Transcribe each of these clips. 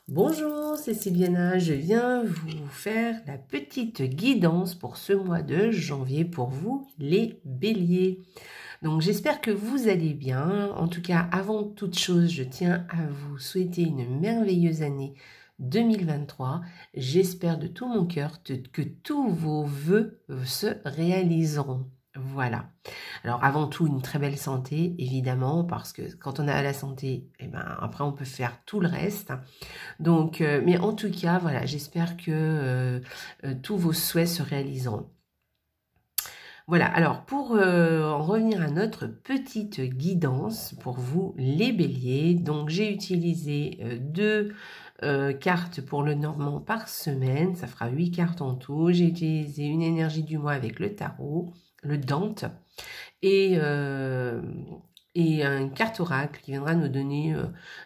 Bonjour, c'est Sylviana, je viens vous faire la petite guidance pour ce mois de janvier pour vous les béliers. Donc j'espère que vous allez bien. En tout cas, avant toute chose, je tiens à vous souhaiter une merveilleuse année 2023. J'espère de tout mon cœur que tous vos vœux se réaliseront. Voilà. Alors avant tout, une très belle santé, évidemment, parce que quand on a la santé, eh ben, après on peut faire tout le reste. Donc, mais en tout cas, voilà, j'espère que tous vos souhaits se réaliseront. Voilà, alors pour en revenir à notre petite guidance pour vous les béliers, donc j'ai utilisé deux cartes pour le normand par semaine, ça fera 8 cartes en tout. J'ai utilisé une énergie du mois avec le tarot, le Dante, et une carte oracle qui viendra nous donner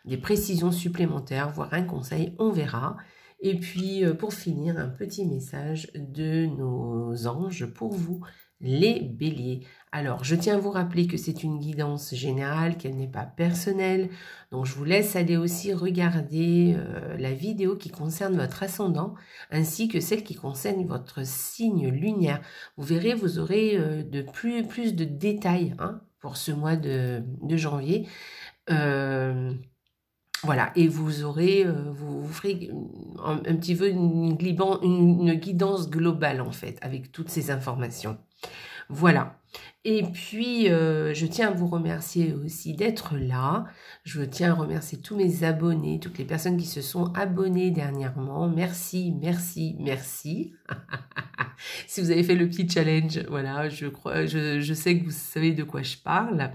des précisions supplémentaires, voire un conseil, on verra. Et puis pour finir, un petit message de nos anges pour vous, les béliers. Alors, je tiens à vous rappeler que c'est une guidance générale, qu'elle n'est pas personnelle. Donc, je vous laisse aller aussi regarder la vidéo qui concerne votre ascendant, ainsi que celle qui concerne votre signe lunaire. Vous verrez, vous aurez de plus de détails pour ce mois de janvier. Voilà, et vous aurez, vous ferez un petit peu une guidance globale en fait, avec toutes ces informations. Voilà. Et puis, je tiens à vous remercier aussi d'être là. Je tiens à remercier tous mes abonnés, toutes les personnes qui se sont abonnées dernièrement. Merci, merci, merci. Si vous avez fait le petit challenge, voilà, je sais que vous savez de quoi je parle.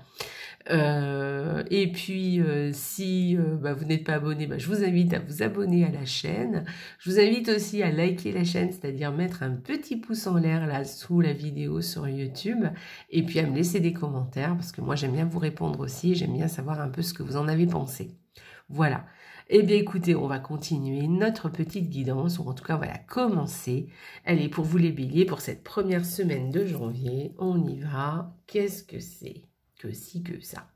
Et puis si vous n'êtes pas abonné, je vous invite à vous abonner à la chaîne. Je vous invite aussi à liker la chaîne, c'est-à-dire mettre un petit pouce en l'air là sous la vidéo sur YouTube, et puis à me laisser des commentaires, parce que moi j'aime bien vous répondre aussi, j'aime bien savoir un peu ce que vous en avez pensé. Voilà. Eh bien écoutez, on va continuer notre petite guidance, ou en tout cas on va la commencer. Elle est pour vous les béliers, pour cette première semaine de janvier. On y va. Qu'est-ce que c'est ? Que si, que ça.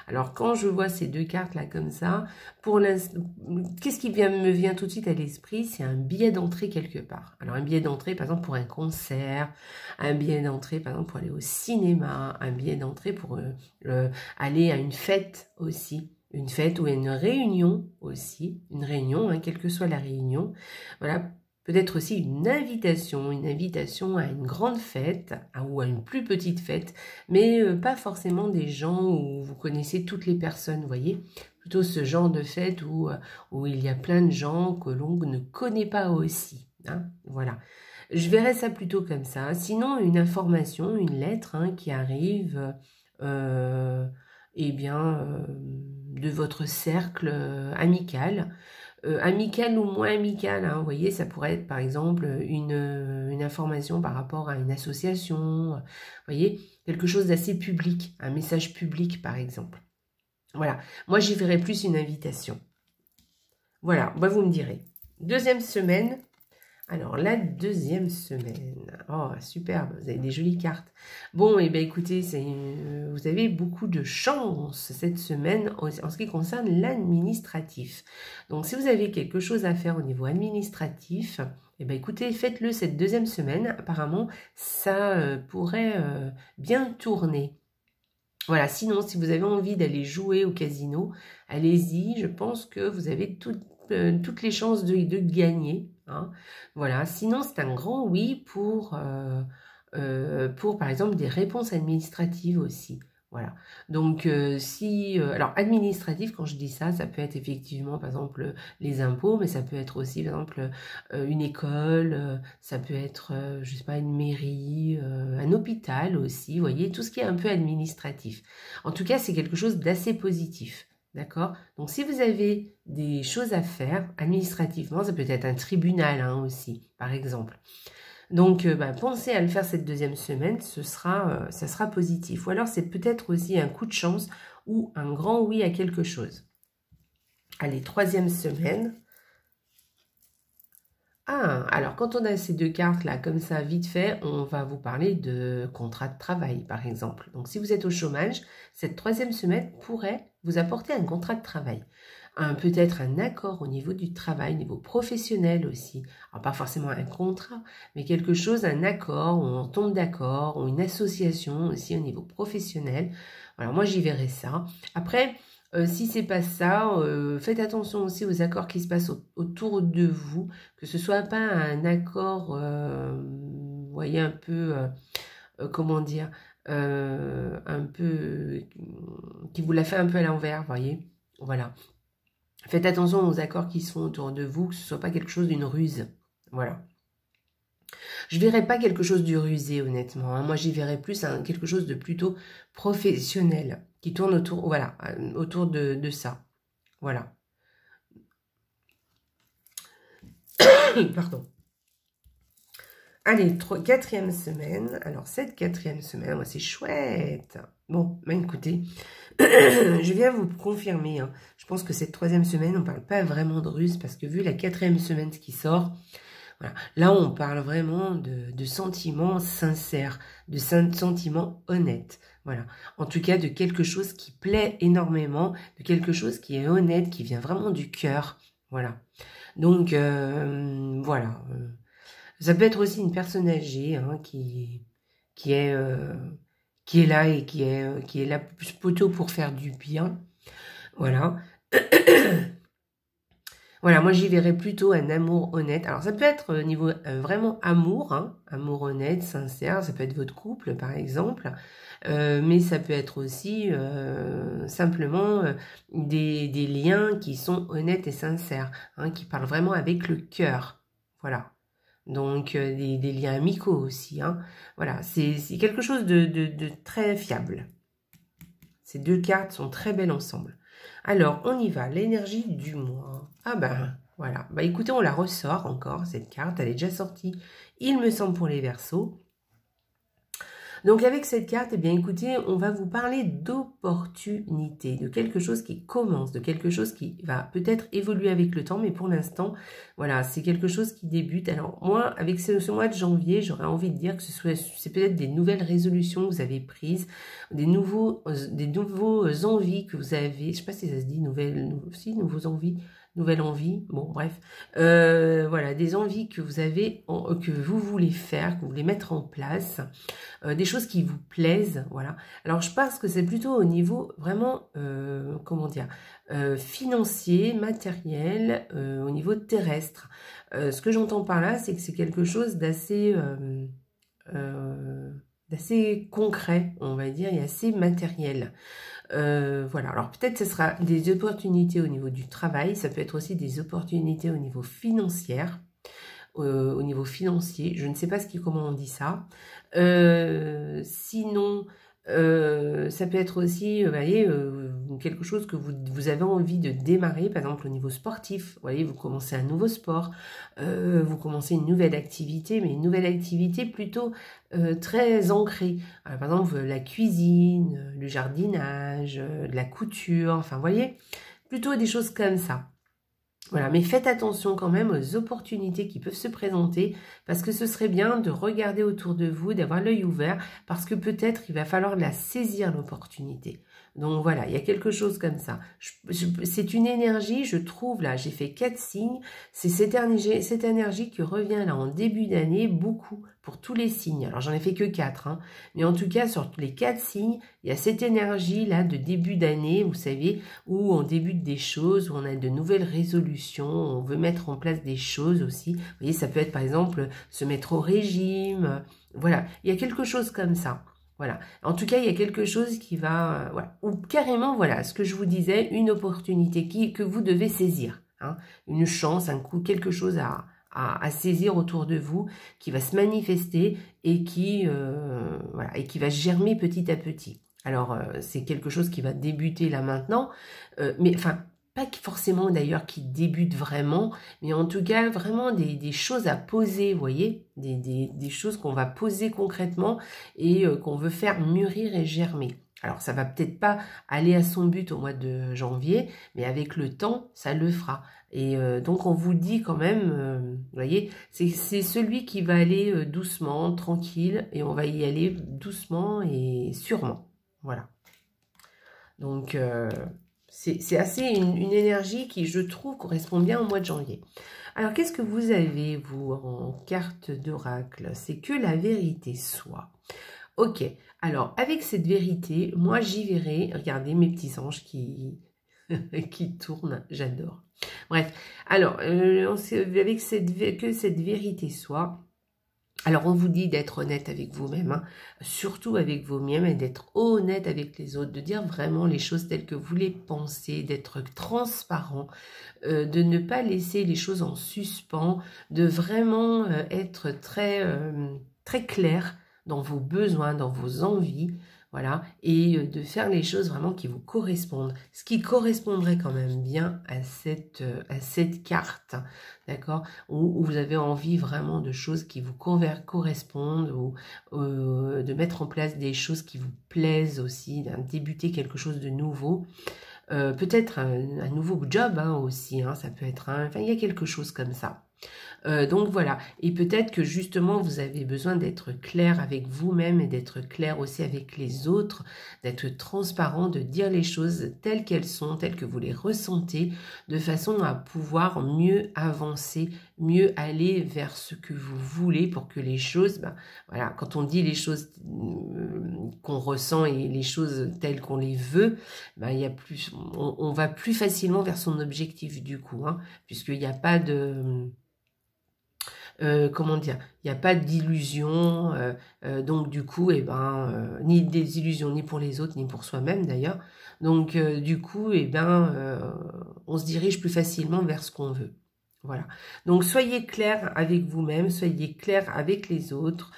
Alors, quand je vois ces deux cartes là comme ça, qu'est-ce qui me vient tout de suite à l'esprit? C'est un billet d'entrée quelque part. Alors, un billet d'entrée, par exemple, pour un concert, un billet d'entrée, par exemple, pour aller au cinéma, un billet d'entrée pour aller à une fête aussi. Une fête ou une réunion aussi. Une réunion, quelle que soit la réunion. Voilà. Peut-être aussi une invitation à une grande fête ou à une plus petite fête, mais pas forcément des gens où vous connaissez toutes les personnes, vous voyez. Plutôt ce genre de fête où il y a plein de gens que l'on ne connaît pas aussi. Voilà. Je verrais ça plutôt comme ça. Sinon, une information, une lettre qui arrive de votre cercle amical. Amical ou moins amical, vous voyez, ça pourrait être par exemple une information par rapport à une association, vous voyez, quelque chose d'assez public, un message public par exemple. Voilà, moi j'y verrais plus une invitation. Voilà, vous me direz. Deuxième semaine. Alors, la deuxième semaine, oh, superbe, vous avez des jolies cartes. Bon, et bien écoutez, vous avez beaucoup de chance cette semaine en ce qui concerne l'administratif. Donc, si vous avez quelque chose à faire au niveau administratif, eh bien écoutez, faites-le cette deuxième semaine. Apparemment, ça pourrait bien tourner. Voilà, sinon, si vous avez envie d'aller jouer au casino, allez-y. Je pense que vous avez toutes les chances de gagner. Voilà, sinon c'est un grand oui pour par exemple des réponses administratives aussi. Voilà, donc alors administratif, quand je dis ça, ça peut être effectivement par exemple les impôts, mais ça peut être aussi par exemple une école, ça peut être je sais pas, une mairie, un hôpital aussi, vous voyez, tout ce qui est un peu administratif. En tout cas, c'est quelque chose d'assez positif. D'accord? Donc, si vous avez des choses à faire administrativement, ça peut être un tribunal aussi, par exemple. Donc, pensez à le faire cette deuxième semaine, ça sera positif. Ou alors, c'est peut-être aussi un coup de chance ou un grand oui à quelque chose. Allez, troisième semaine. Alors quand on a ces deux cartes là, comme ça, vite fait, on va vous parler de contrat de travail, par exemple. Donc si vous êtes au chômage, cette troisième semaine pourrait vous apporter un contrat de travail. peut-être un accord au niveau du travail, au niveau professionnel aussi. Alors pas forcément un contrat, mais quelque chose, un accord, où on tombe d'accord, ou une association aussi au niveau professionnel. Voilà, moi j'y verrai ça. Après, si c'est pas ça, faites attention aussi aux accords qui se passent autour de vous, que ce soit pas un accord, vous voyez, un peu, comment dire, un peu, qui vous l'a fait un peu à l'envers, vous voyez. Voilà. Faites attention aux accords qui sont autour de vous, que ce ne soit pas quelque chose d'une ruse. Voilà. Je ne verrais pas quelque chose de rusé, honnêtement. Hein. Moi, j'y verrais plus quelque chose de plutôt professionnel, qui tourne autour, voilà, autour de ça. Voilà. Pardon. Allez, quatrième semaine. Alors, cette quatrième semaine, ouais, c'est chouette. Bon, ben écoutez, je viens vous confirmer. Hein. Je pense que cette troisième semaine, on ne parle pas vraiment de ruse, parce que vu la quatrième semaine qui sort, voilà, là, on parle vraiment de sentiments sincères, de sentiments honnêtes. Voilà. En tout cas, de quelque chose qui plaît énormément, de quelque chose qui est honnête, qui vient vraiment du cœur. Voilà. Donc, voilà. Ça peut être aussi une personne âgée hein, qui est là et qui est là plutôt pour faire du bien. Voilà. Voilà, moi j'y verrais plutôt un amour honnête. Alors ça peut être niveau vraiment amour, hein, amour honnête, sincère, ça peut être votre couple par exemple, mais ça peut être aussi simplement des liens qui sont honnêtes et sincères, hein, qui parlent vraiment avec le cœur. Voilà. Donc des liens amicaux aussi. Hein. Voilà, c'est quelque chose de très fiable. Ces deux cartes sont très belles ensemble. Alors, on y va, l'énergie du mois. Ah ben, voilà. Bah écoutez, on la ressort encore, cette carte. Elle est déjà sortie, il me semble, pour les Verseaux. Donc, avec cette carte, eh bien, écoutez, on va vous parler d'opportunité, de quelque chose qui commence, de quelque chose qui va peut-être évoluer avec le temps, mais pour l'instant, voilà, c'est quelque chose qui débute. Alors, moi, avec ce mois de janvier, j'aurais envie de dire que c'est peut-être des nouvelles résolutions que vous avez prises, des nouveaux envies que vous avez, je ne sais pas si ça se dit, nouveaux envies, nouvelle envie, bon bref, voilà, des envies que vous avez, que vous voulez faire, que vous voulez mettre en place, des choses qui vous plaisent, voilà. Alors je pense que c'est plutôt au niveau vraiment, comment dire, financier, matériel, au niveau terrestre. Ce que j'entends par là, c'est que c'est quelque chose d'assez concret, on va dire, et assez matériel. Voilà, alors peut-être ce sera des opportunités au niveau du travail, ça peut être aussi des opportunités au niveau financier, je ne sais pas comment on dit ça. Sinon, ça peut être aussi, vous voyez, quelque chose que vous avez envie de démarrer, par exemple au niveau sportif. Vous voyez, vous commencez un nouveau sport, vous commencez une nouvelle activité, mais une nouvelle activité plutôt très ancrée. Alors, par exemple, la cuisine, le jardinage, de la couture, enfin, vous voyez, plutôt des choses comme ça. Voilà, mais faites attention quand même aux opportunités qui peuvent se présenter, parce que ce serait bien de regarder autour de vous, d'avoir l'œil ouvert, parce que peut-être il va falloir la saisir, l'opportunité. Donc voilà, il y a quelque chose comme ça. C'est une énergie, je trouve, là, j'ai fait 4 signes, c'est cette énergie qui revient là en début d'année, beaucoup, pour tous les signes. Alors j'en ai fait que 4, hein, mais en tout cas, sur les 4 signes, il y a cette énergie là de début d'année, vous savez, où on débute des choses, où on a de nouvelles résolutions, on veut mettre en place des choses aussi. Vous voyez, ça peut être par exemple se mettre au régime, voilà, il y a quelque chose comme ça. Voilà. En tout cas, il y a quelque chose qui va, voilà, ou carrément, voilà, ce que je vous disais, une opportunité que vous devez saisir, hein, une chance, un coup, quelque chose à saisir autour de vous, qui va se manifester et voilà, et qui va germer petit à petit. Alors, c'est quelque chose qui va débuter là maintenant, mais enfin, pas forcément d'ailleurs qui débute vraiment, mais en tout cas vraiment des choses à poser, vous voyez, des choses qu'on va poser concrètement et qu'on veut faire mûrir et germer. Alors ça va peut-être pas aller à son but au mois de janvier, mais avec le temps, ça le fera. Et donc on vous dit quand même, vous voyez, c'est celui qui va aller doucement, tranquille, et on va y aller doucement et sûrement. Voilà. Donc C'est assez une énergie qui, je trouve, correspond bien au mois de janvier. Alors, qu'est-ce que vous avez, vous, en carte d'oracle? C'est que la vérité soit. Ok, alors, avec cette vérité, moi, j'y verrai, regardez mes petits anges qui, qui tournent, j'adore. Bref, alors, avec que cette vérité soit... Alors, on vous dit d'être honnête avec vous-même, hein, surtout avec vous-même, et d'être honnête avec les autres, de dire vraiment les choses telles que vous les pensez, d'être transparent, de ne pas laisser les choses en suspens, de vraiment être très, très clair dans vos besoins, dans vos envies, voilà, et de faire les choses vraiment qui vous correspondent, ce qui correspondrait quand même bien à cette carte, d'accord, où vous avez envie vraiment de choses qui vous correspondent, ou de mettre en place des choses qui vous plaisent aussi, de débuter quelque chose de nouveau. Peut-être un nouveau job hein, aussi, hein, ça peut être enfin il y a quelque chose comme ça. Donc voilà, et peut-être que justement vous avez besoin d'être clair avec vous-même et d'être clair aussi avec les autres, d'être transparent, de dire les choses telles qu'elles sont, telles que vous les ressentez, de façon à pouvoir mieux avancer, mieux aller vers ce que vous voulez pour que les choses, ben, voilà, quand on dit les choses qu'on ressent et les choses telles qu'on les veut, ben, il y a plus, on va plus facilement vers son objectif du coup, hein, puisqu'il n'y a pas de... comment dire, il n'y a pas d'illusion, donc du coup, eh ben, ni des illusions ni pour les autres, ni pour soi-même d'ailleurs. Donc du coup, eh ben, on se dirige plus facilement vers ce qu'on veut. Voilà. Donc soyez clair avec vous-même, soyez clair avec les autres,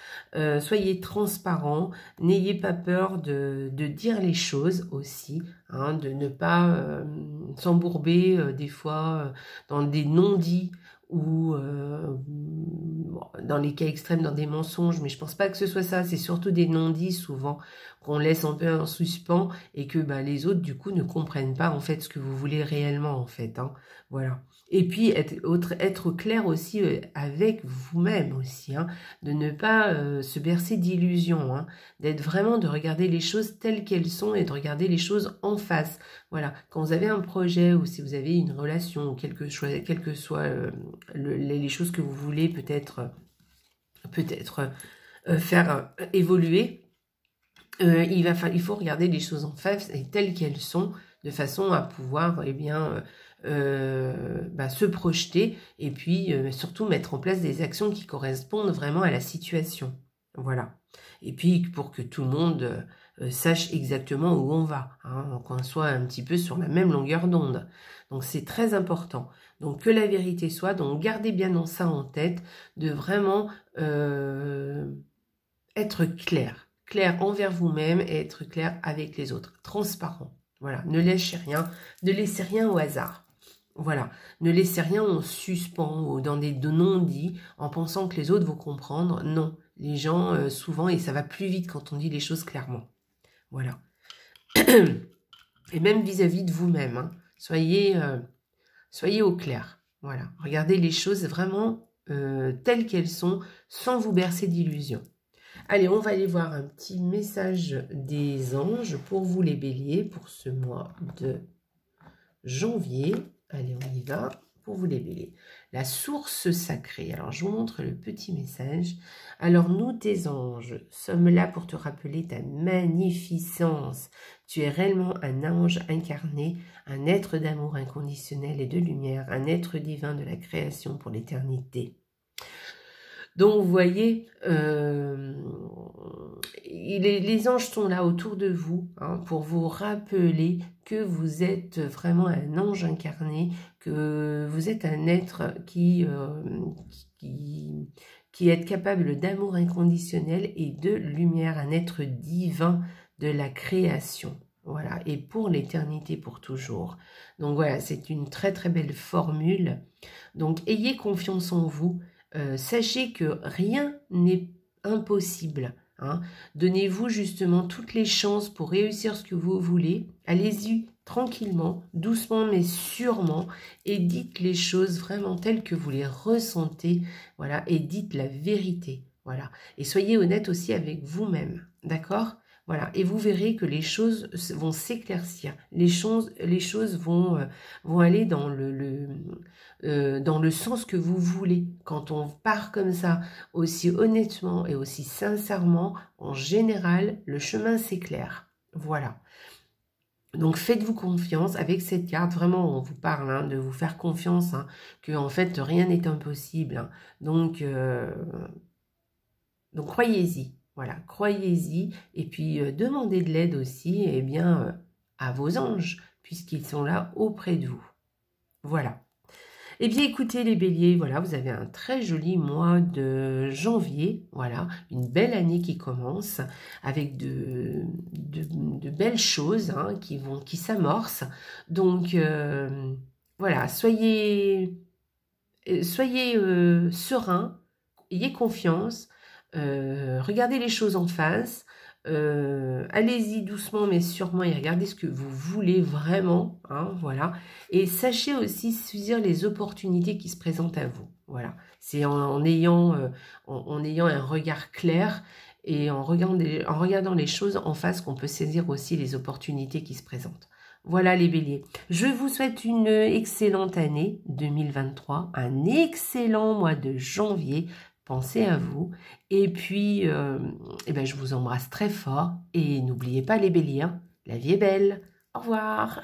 soyez transparent, n'ayez pas peur de dire les choses aussi, hein, de ne pas s'embourber des fois dans des non-dits, ou dans les cas extrêmes dans des mensonges, mais je pense pas que ce soit ça, c'est surtout des non-dits souvent qu'on laisse un peu en suspens et que bah, les autres du coup ne comprennent pas en fait ce que vous voulez réellement en fait, hein, voilà. Et puis être clair aussi avec vous-même aussi, hein, de ne pas se bercer d'illusions, hein, d'être vraiment, de regarder les choses telles qu'elles sont et de regarder les choses en face. Voilà, quand vous avez un projet ou si vous avez une relation ou quel que soit les choses que vous voulez peut-être faire évoluer, il faut regarder les choses en face et telles qu'elles sont, de façon à pouvoir eh bien, se projeter et puis surtout mettre en place des actions qui correspondent vraiment à la situation. Voilà. Et puis pour que tout le monde sache exactement où on va, hein, qu'on soit un petit peu sur la même longueur d'onde. Donc c'est très important. Donc que la vérité soit, donc gardez bien ça en tête, de vraiment être clair envers vous-même et être clair avec les autres, transparent. Voilà, ne laissez rien au hasard. Voilà, ne laissez rien en suspens ou dans des non-dits en pensant que les autres vont comprendre. Non, les gens souvent, et ça va plus vite quand on dit les choses clairement. Voilà. Et même vis-à-vis de vous-même, hein, soyez au clair. Voilà, regardez les choses vraiment telles qu'elles sont, sans vous bercer d'illusions. Allez, on va aller voir un petit message des anges pour vous les béliers pour ce mois de janvier. Allez, on y va pour vous les béliers. La source sacrée. Alors, je vous montre le petit message. Alors, nous, tes anges, sommes là pour te rappeler ta magnificence. Tu es réellement un ange incarné, un être d'amour inconditionnel et de lumière, un être divin de la création pour l'éternité. Donc, vous voyez, les anges sont là autour de vous, hein, pour vous rappeler que vous êtes vraiment un ange incarné, que vous êtes un être qui est capable d'amour inconditionnel et de lumière, un être divin de la création. Voilà, et pour l'éternité, pour toujours. Donc voilà, c'est une très très belle formule. Donc, ayez confiance en vous. Sachez que rien n'est impossible. Hein. Donnez-vous justement toutes les chances pour réussir ce que vous voulez. Allez-y tranquillement, doucement mais sûrement, et dites les choses vraiment telles que vous les ressentez. Voilà, et dites la vérité. Voilà, et soyez honnête aussi avec vous-même. D'accord ? Voilà, et vous verrez que les choses vont s'éclaircir, les choses vont aller dans dans le sens que vous voulez. Quand on part comme ça, aussi honnêtement et aussi sincèrement, en général, le chemin s'éclaire. Voilà. Donc faites-vous confiance avec cette carte, vraiment on vous parle hein, de vous faire confiance, hein, que en fait rien n'est impossible. Hein. Donc croyez-y, voilà, croyez-y et puis demandez de l'aide aussi eh bien, à vos anges, puisqu'ils sont là auprès de vous. Voilà. Eh bien, écoutez les béliers, voilà, vous avez un très joli mois de janvier, voilà, une belle année qui commence avec de belles choses hein, qui s'amorcent. Donc, voilà, soyez serein, ayez confiance, regardez les choses en face, allez-y doucement mais sûrement et regardez ce que vous voulez vraiment, hein, voilà. Et sachez aussi saisir les opportunités qui se présentent à vous, voilà. C'est en ayant un regard clair et en regardant les choses en face qu'on peut saisir aussi les opportunités qui se présentent. Voilà les béliers. Je vous souhaite une excellente année 2023, un excellent mois de janvier. Pensez à vous. Et puis, eh ben, je vous embrasse très fort. Et n'oubliez pas les béliers, hein, la vie est belle. Au revoir.